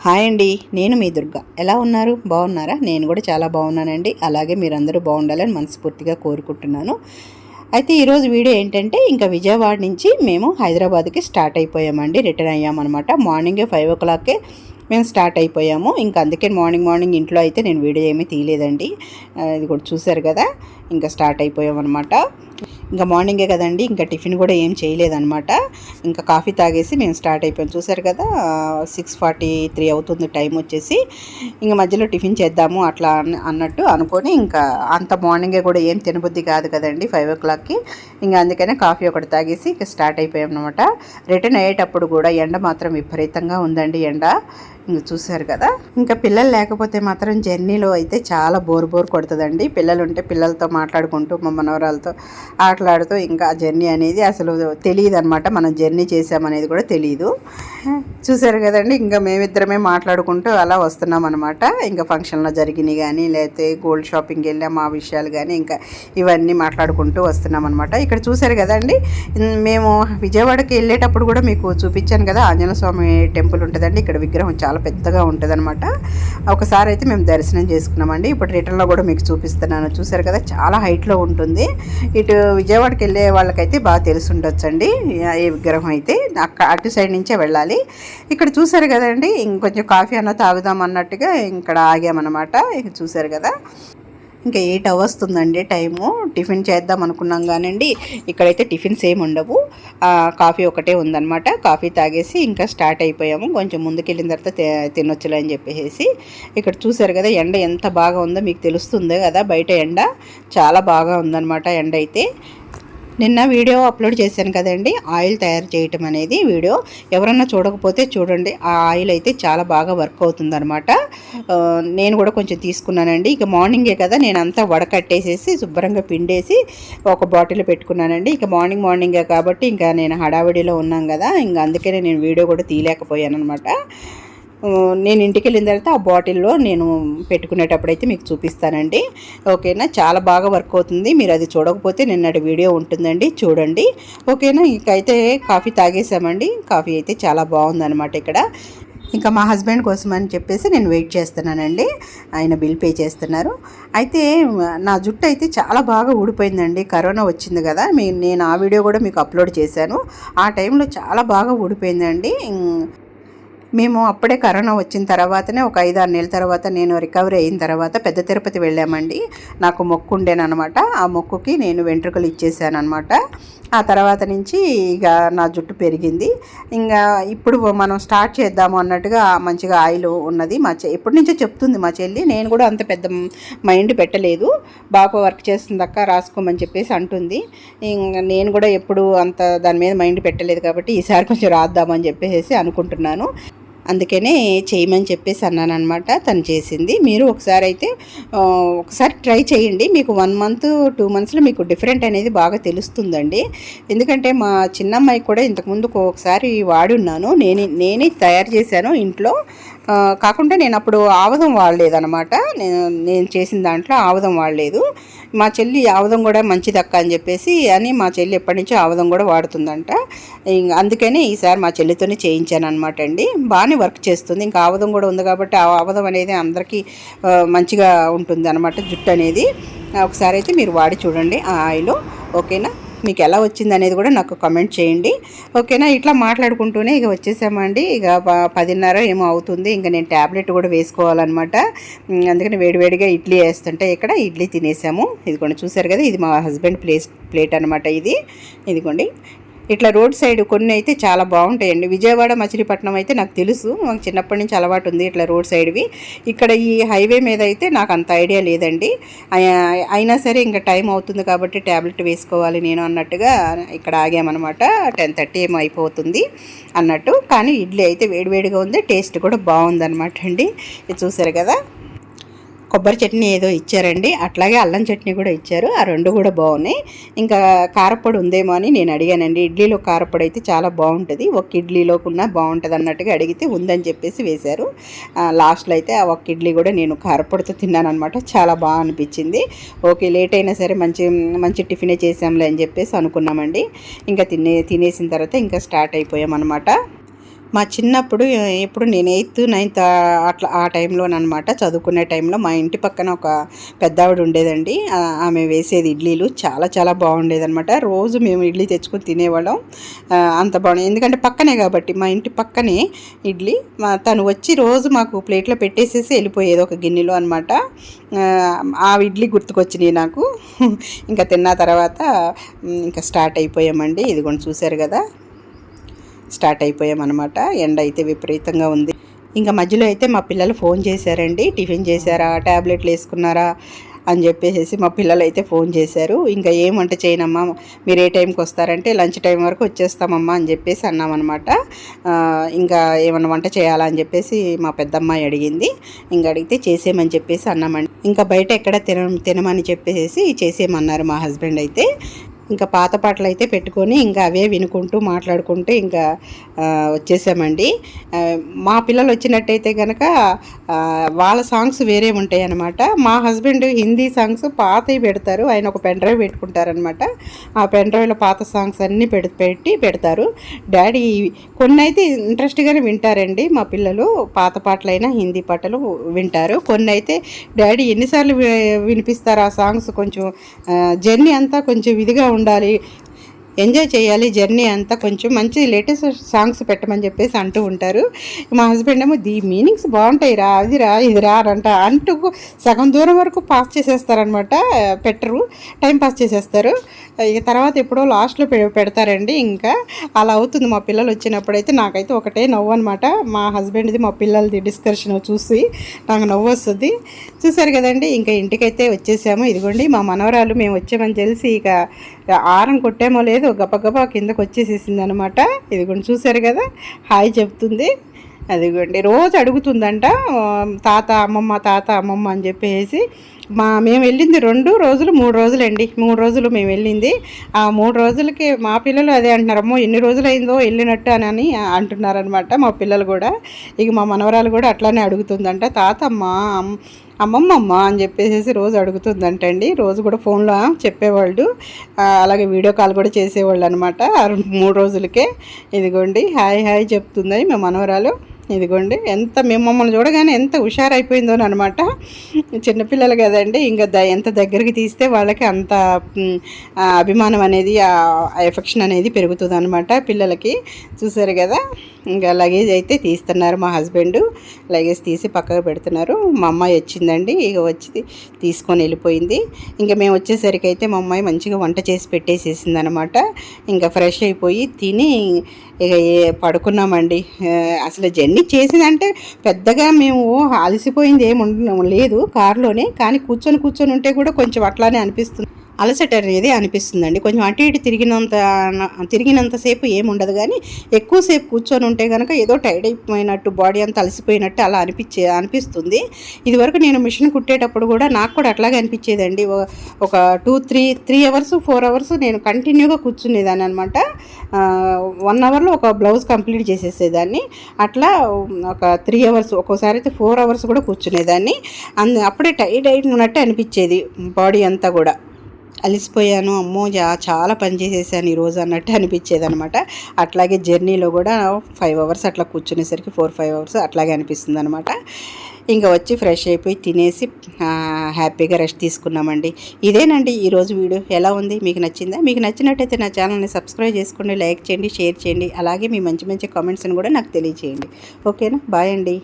Hi అండి, నేను మీ దుర్గా. ఎలా ఉన్నారు? బాగున్నారా? నేను కూడా చాలా బాగున్నానండి. అలాగే మీరందరూ బాగుండాలని మనస్ఫూర్తిగా కోరుకుంటున్నాను. అయితే ఈరోజు వీడియో ఏంటంటే, ఇంకా విజయవాడ నుంచి మేము హైదరాబాద్కి స్టార్ట్ అయిపోయామండి. రిటర్న్ అయ్యామన్నమాట. మార్నింగే 5 o'clockకే మేము స్టార్ట్ అయిపోయాము. ఇంకా అందుకే మార్నింగ్ ఇంట్లో అయితే నేను వీడియో ఏమీ తీయలేదండి. ఇది కూడా చూశారు కదా, ఇంకా స్టార్ట్ అయిపోయామన్నమాట. ఇంకా మార్నింగే కదండి, ఇంకా టిఫిన్ కూడా ఏం చేయలేదన్నమాట. ఇంకా కాఫీ తాగేసి మేము స్టార్ట్ అయిపోయాం. చూసారు కదా, 6:43 అవుతుంది టైం వచ్చేసి. ఇంకా మధ్యలో టిఫిన్ చేద్దాము అట్లా అన్నట్టు అనుకొని, ఇంకా అంత మార్నింగే కూడా ఏం తినబుద్ధి కాదు కదండి 5 o'clockకి. ఇంకా అందుకనే కాఫీ ఒకటి తాగేసి ఇంకా స్టార్ట్ అయిపోయాం అనమాట. రిటర్న్ అయ్యేటప్పుడు కూడా ఎండ మాత్రం విపరీతంగా ఉందండి. ఎండ ఇంక చూసారు కదా. ఇంకా పిల్లలు లేకపోతే మాత్రం జర్నీలో అయితే చాలా బోర్ కొడుతుందండి. పిల్లలు ఉంటే పిల్లలతో మాట్లాడుకుంటూ మా మనవరాలతో ఆటలాడుతూ ఇంకా ఆ జర్నీ అనేది అసలు తెలియదు అనమాట. మనం జర్నీ చేసామనేది కూడా తెలియదు. చూసారు కదండి, ఇంకా మేమిద్దరమే మాట్లాడుకుంటూ అలా వస్తున్నాం అనమాట. ఇంకా ఫంక్షన్లో జరిగినాయి కానీ, లేకపోతే గోల్డ్ షాపింగ్కి వెళ్ళాం ఆ విషయాలు కానీ, ఇంకా ఇవన్నీ మాట్లాడుకుంటూ వస్తున్నాం అనమాట. ఇక్కడ చూసారు కదండి, మేము విజయవాడకి వెళ్ళేటప్పుడు కూడా మీకు చూపించాను కదా, ఆంజనేయ స్వామి టెంపుల్ ఉంటుందండి. ఇక్కడ విగ్రహం చాలా పెద్దగా ఉంటుంది అనమాట. ఒకసారి అయితే మేము దర్శనం చేసుకున్నామండి. ఇప్పుడు రిటర్న్లో కూడా మీకు చూపిస్తున్నాను. చూసారు కదా, చాలా హైట్లో ఉంటుంది. ఇటు విజయవాడకి వెళ్ళే వాళ్ళకైతే బాగా తెలిసి ఉండొచ్చండి ఈ విగ్రహం అయితే. అటు సైడ్ నుంచే వెళ్ళాలి. ఇక్కడ చూసారు కదండి, ఇంకొంచెం కాఫీ అన్న తాగుదాం అన్నట్టుగా ఇక్కడ ఆగామన్నమాట. ఇక చూసారు కదా, ఇంకా 8 అవస్తుందండి టైము. టిఫిన్ చేద్దాం అనుకున్నాం కానండి, ఇక్కడైతే టిఫిన్స్ ఏమి ఉండవు. కాఫీ ఒకటే ఉందన్నమాట. కాఫీ తాగేసి ఇంకా స్టార్ట్ అయిపోయాము. కొంచెం ముందుకెళ్ళిన తర్వాత తినొచ్చులే అని చెప్పేసి. ఇక్కడ చూసారు కదా, ఎండ ఎంత బాగా ఉందో మీకు తెలుస్తుంది కదా. బయట ఎండ చాలా బాగా ఉందన్నమాట. ఎండ అయితే నిన్న వీడియో అప్లోడ్ చేశాను కదండి, ఆయిల్ తయారు చేయటం అనేది వీడియో. ఎవరన్నా చూడకపోతే చూడండి. ఆ ఆయిల్ అయితే చాలా బాగా వర్క్ అవుతుందన్నమాట. నేను కూడా కొంచెం తీసుకున్నానండి. ఇక మార్నింగే కదా, నేను అంతా వడకట్టేసేసి శుభ్రంగా పిండేసి ఒక బాటిల్ పెట్టుకున్నానండి. ఇక మార్నింగే కాబట్టి ఇంకా నేను హడావిడిలో ఉన్నాం కదా, ఇంకా అందుకనే నేను వీడియో కూడా తీయలేకపోయాను అనమాట. నేను ఇంటికి వెళ్ళిన తర్వాత ఆ బాటిల్లో నేను పెట్టుకునేటప్పుడైతే మీకు చూపిస్తానండి. ఓకేనా, చాలా బాగా వర్క్ అవుతుంది. మీరు అది చూడకపోతే నిన్నటి వీడియో ఉంటుందండి, చూడండి. ఓకేనా, ఇంకైతే కాఫీ తాగేసామండి. కాఫీ అయితే చాలా బాగుందన్నమాట. ఇక్కడ ఇంకా మా హస్బెండ్ కోసం అని చెప్పేసి నేను వెయిట్ చేస్తున్నానండి. ఆయన బిల్ పే చేస్తున్నారు. అయితే నా జుట్టు అయితే చాలా బాగా ఊడిపోయిందండి. కరోనా వచ్చింది కదా, నేను ఆ వీడియో కూడా మీకు అప్లోడ్ చేశాను. ఆ టైంలో చాలా బాగా ఊడిపోయిందండి. మేము అప్పుడే కరోనా వచ్చిన తర్వాతనే ఒక 5-6 నెలల తర్వాత నేను రికవరీ అయిన తర్వాత పెద్ద తిరుపతి వెళ్ళామండి. నాకు మొక్కు ఉండేనమాట. ఆ మొక్కుకి నేను వెంట్రుకలు ఇచ్చేసాను అనమాట. ఆ తర్వాత నుంచి ఇక నా జుట్టు పెరిగింది. ఇంకా ఇప్పుడు మనం స్టార్ట్ చేద్దాము అన్నట్టుగా మంచిగా ఆయిల్ ఉన్నది. ఎప్పటి నుంచో చెప్తుంది మా చెల్లి. నేను కూడా అంత పెద్ద మైండ్ పెట్టలేదు. బాగా వర్క్ చేస్తుంది అక్క, రాసుకోమని చెప్పేసి అంటుంది. ఇంకా నేను కూడా ఎప్పుడు అంత దాని మీద మైండ్ పెట్టలేదు కాబట్టి ఈసారి కొంచెం రాద్దామని చెప్పేసి అనుకుంటున్నాను. అందుకనే చేయమని చెప్పేసి అన్నాను అనమాట. తను చేసింది. మీరు ఒకసారి ట్రై చేయండి. మీకు 1 month 2 monthsలో మీకు డిఫరెంట్ అనేది బాగా తెలుస్తుందండి. ఎందుకంటే మా చిన్నమ్మాయి కూడా ఇంతకుముందు ఒకసారి వాడున్నాను. నేనే తయారు చేశాను ఇంట్లో. కాకుండా నేను అప్పుడు ఆవదం వాడలేదనమాట. నేను చేసిన దాంట్లో ఆవదం వాడలేదు. మా చెల్లి ఆవదం కూడా మంచిదక్క అని చెప్పేసి మా చెల్లి ఎప్పటి నుంచో ఆవదం కూడా వాడుతుందంట. అందుకని ఈసారి మా చెల్లితోనే చేయించాను అనమాట అండి. బాగానే వర్క్ చేస్తుంది. ఇంకా ఆవదం కూడా ఉంది కాబట్టి ఆ ఆవదం అనేది అందరికీ మంచిగా ఉంటుంది అనమాట, జుట్టు అనేది. ఒకసారి అయితే మీరు వాడి చూడండి ఆ ఆయిల్. ఓకేనా, మీకు ఎలా వచ్చింది అనేది కూడా నాకు కమెంట్ చేయండి. ఓకేనా, ఇట్లా మాట్లాడుకుంటూనే ఇక వచ్చేసామండి. ఇక 10:30 ఏమో అవుతుంది. ఇంకా నేను ట్యాబ్లెట్ కూడా వేసుకోవాలన్నమాట. అందుకని వేడివేడిగా ఇడ్లీ వేస్తుంటే ఇక్కడ ఇడ్లీ తినేసాము. ఇదిగోండి, చూసారు కదా, ఇది మా హస్బెండ్ ప్లేట్ అనమాట. ఇదిగోండి. ఇట్లా రోడ్ సైడ్ కొన్ని అయితే చాలా బాగుంటాయండి. విజయవాడ మచిలీపట్నం అయితే నాకు తెలుసు, మాకు చిన్నప్పటి నుంచి అలవాటు ఉంది ఇట్లా రోడ్ సైడ్వి. ఇక్కడ ఈ హైవే మీద అయితే నాకు అంత ఐడియా లేదండి. అయినా సరే ఇంకా టైం అవుతుంది కాబట్టి ట్యాబ్లెట్ వేసుకోవాలి నేను అన్నట్టుగా ఇక్కడ ఆగామన్నమాట. 10:30 ఏమో అయిపోతుంది అన్నట్టు. కానీ ఇడ్లీ అయితే వేడివేడిగా ఉంది, టేస్ట్ కూడా బాగుందన్నమాట అండి. ఇది చూసారు కదా, కొబ్బరి చట్నీ ఏదో ఇచ్చారండి, అట్లాగే అల్లం చట్నీ కూడా ఇచ్చారు. ఆ రెండు కూడా బాగున్నాయి. ఇంకా కారపొడి ఉందేమో అని నేను అడిగానండి. ఇడ్లీలో కారపొడి అయితే చాలా బాగుంటుంది, ఒక ఇడ్లీలోకున్నా బాగుంటుంది అన్నట్టుగా అడిగితే ఉందని చెప్పేసి వేశారు. లాస్ట్లో అయితే ఆ ఒక్క ఇడ్లీ కూడా నేను కారపొడితో తిన్నాను అనమాట. చాలా బాగా అనిపించింది. ఓకే, లేట్ అయినా సరే మంచి టిఫినే చేసాంలే అని చెప్పేసి అనుకున్నామండి. ఇంకా తినేసిన తర్వాత ఇంకా స్టార్ట్ అయిపోయామన్నమాట. మా చిన్నప్పుడు ఎప్పుడు నేను 8th 9th అట్లా ఆ టైంలోనమాట చదువుకునే టైంలో మా ఇంటి పక్కన ఒక పెద్ద ఆవిడ ఉండేదండి. ఆమె వేసేది ఇడ్లీలు చాలా చాలా బాగుండేదనమాట. రోజు మేము ఇడ్లీ తెచ్చుకొని తినేవాళ్ళం. అంత బాగుండేది ఎందుకంటే పక్కనే కాబట్టి, మా ఇంటి పక్కనే ఇడ్లీ. తను వచ్చి రోజు మాకు ప్లేట్లో పెట్టేసేసి వెళ్ళిపోయేది ఒక గిన్నెలో అనమాట. ఆ ఇడ్లీ గుర్తుకొచ్చినాయి నాకు. ఇంకా తిన్న తర్వాత ఇంకా స్టార్ట్ అయిపోయామండి. ఇదిగోండి చూశారు కదా, స్టార్ట్ అయిపోయామన్నమాట. ఎండ అయితే విపరీతంగా ఉంది. ఇంకా మధ్యలో అయితే మా పిల్లలు ఫోన్ చేశారండి. టిఫిన్ చేశారా, ట్యాబ్లెట్లు వేసుకున్నారా అని చెప్పేసి మా పిల్లలు అయితే ఫోన్ చేశారు. ఇంకా ఏం వంట చేయనమ్మా, మీరు ఏ టైంకి వస్తారంటే లంచ్ టైం వరకు వచ్చేస్తామమ్మా అని చెప్పేసి అన్నామన్నమాట. ఇంకా ఏమన్నా వంట చేయాలా అని చెప్పేసి మా పెద్దమ్మాయి అడిగింది. ఇంకా అడిగితే చేసేయమని చెప్పేసి అన్నామండి. ఇంకా బయట ఎక్కడ తినమని చెప్పేసి చేసేయమన్నారు మా హస్బెండ్ అయితే. ఇంకా పాత పాటలు అయితే పెట్టుకొని ఇంకా అవే వినుకుంటూ మాట్లాడుకుంటూ ఇంకా వచ్చేసామండి. మా పిల్లలు వచ్చినట్టయితే కనుక వాళ్ళ సాంగ్స్ వేరే ఉంటాయి అన్నమాట. మా హస్బెండ్ హిందీ సాంగ్స్ పాతవి పెడతారు. ఆయన ఒక పెన్ డ్రైవ్ పెట్టుకుంటారనమాట. ఆ పెన్ డ్రైవ్లో పాత సాంగ్స్ అన్నీ పెడతారు. డాడీ కొన్ని అయితే ఇంట్రెస్ట్గానే వింటారండి మా పిల్లలు. పాత పాటలైనా హిందీ పాటలు వింటారు. కొన్ని అయితే డాడీ ఎన్నిసార్లు వినిపిస్తారు ఆ సాంగ్స్, కొంచెం జర్నీ అంతా కొంచెం ఇదిగా ఉండాలి, ఎంజాయ్ చేయాలి జర్నీ అంతా, కొంచెం మంచి లేటెస్ట్ సాంగ్స్ పెట్టమని చెప్పేసి అంటూ ఉంటారు. మా హస్బెండ్ ఏమో మీనింగ్స్ బాగుంటాయి రా, అది రా ఇది రా అంటూ సగం దూరం వరకు పాస్ చేసేస్తారనమాట. పెట్టరు, టైం పాస్ చేసేస్తారు. ఇక తర్వాత ఎప్పుడో లాస్ట్లో పెడతారండి. ఇంకా అలా అవుతుంది మా పిల్లలు వచ్చినప్పుడైతే. నాకైతే ఒకటే నవ్వు అనమాట. మా హస్బెండ్ది మా పిల్లలది డిస్కషన్ చూసి నాకు నవ్వు వస్తుంది. చూసారు కదండి, ఇంకా ఇంటికైతే వచ్చేసాము. ఇదిగోండి మా మనవరాలు మేము వచ్చామని తెలిసి ఇక ఆరం కొట్టేమో లేదు గబగబా కిందకు వచ్చేసేసింది అనమాట. ఇదిగోండి చూసారు కదా, హాయ్ చెప్తుంది. అదిగోండి రోజు అడుగుతుందంట తాత అమ్మమ్మ అని చెప్పేసి. మేము వెళ్ళింది 2 రోజులు 3 రోజులండి. 3 రోజులు మేము వెళ్ళింది. ఆ 3 రోజులకి మా పిల్లలు అదే అంటున్నారు, అమ్మో ఎన్ని రోజులు అయిందో వెళ్ళినట్టు అని అంటున్నారనమాట మా పిల్లలు కూడా. ఇక మా మనవరాలు కూడా అట్లానే అడుగుతుందంట, అమ్మమ్మ అని చెప్పేసి రోజు అడుగుతుందంటండి. రోజు కూడా ఫోన్లో చెప్పేవాళ్ళు, అలాగే వీడియో కాల్ కూడా చేసేవాళ్ళు అనమాట 3 రోజులకే. ఇదిగోండి హాయ్ చెప్తుందని మా మనవరాలు. ఇదిగోండి ఎంత మేము మమ్మల్ని చూడగానే ఎంత హుషారైపోయిందో అనమాట. చిన్నపిల్లలు కదండి, ఇంకా ఎంత దగ్గరికి తీస్తే వాళ్ళకి అంత అభిమానం అనేది, ఎఫెక్షన్ అనేది పెరుగుతుంది అనమాట పిల్లలకి. చూసారు కదా, ఇంకా లగేజ్ అయితే తీస్తున్నారు మా హస్బెండ్. లగేజ్ తీసి పక్కకు పెడుతున్నారు. మా అమ్మాయి వచ్చిందండి, ఇక వచ్చి తీసుకొని వెళ్ళిపోయింది. ఇంకా మేము వచ్చేసరికి అయితే మా అమ్మాయి మంచిగా వంట చేసి పెట్టేసేసింది అనమాట. ఇంకా ఫ్రెష్ అయిపోయి తిని ఇక పడుకున్నామండి. అసలు జర్నీ చేసిందంటే పెద్దగా మేము అలసిపోయింది ఏమి లేదు కారులోనే, కానీ కూర్చొని ఉంటే కూడా కొంచెం అట్లానే అనిపిస్తుంది, అలసట అనేది అనిపిస్తుందండి. కొంచెం అటు ఇటు తిరిగినంతసేపు ఏముండదు, కానీ ఎక్కువసేపు కూర్చొని ఉంటే కనుక ఏదో టైర్డ్ అయిపోయినట్టు, బాడీ అంతా అలసిపోయినట్టు అలా అనిపిస్తుంది. ఇదివరకు నేను మిషన్ కుట్టేటప్పుడు కూడా నాకు కూడా అట్లాగే అనిపించేదండి. ఒక 3 అవర్స్ 4 అవర్స్ నేను కంటిన్యూగా కూర్చునేదాన్ని అనమాట. 1 అవర్లో ఒక బ్లౌజ్ కంప్లీట్ చేసేసేదాన్ని. అట్లా ఒక 3 అవర్స్, ఒక్కోసారి అయితే 4 అవర్స్ కూడా కూర్చునేదాన్ని. అప్పుడే టైర్డ్ అయినట్టు అనిపించేది, బాడీ అంతా కూడా అలిసిపోయాను, అమ్మో చాలా పని చేసేసాను ఈరోజు అన్నట్టు అనిపించేది అనమాట. అట్లాగే జర్నీలో కూడా 5 అవర్స్ అట్లా కూర్చునేసరికి 4-5 అవర్స్ అట్లాగే అనిపిస్తుంది అనమాట. ఇంకా వచ్చి ఫ్రెష్ అయిపోయి తినేసి హ్యాపీగా రెస్ట్ తీసుకున్నామండి. ఇదేనండి ఈరోజు వీడియో. ఎలా ఉంది, మీకు నచ్చిందా? మీకు నచ్చినట్టయితే నా ఛానల్ని సబ్స్క్రైబ్ చేసుకోండి, లైక్ చేయండి, షేర్ చేయండి. అలాగే మీ మంచి కామెంట్స్ని కూడా నాకు తెలియచేయండి. ఓకేనా, బాయ్ అండి.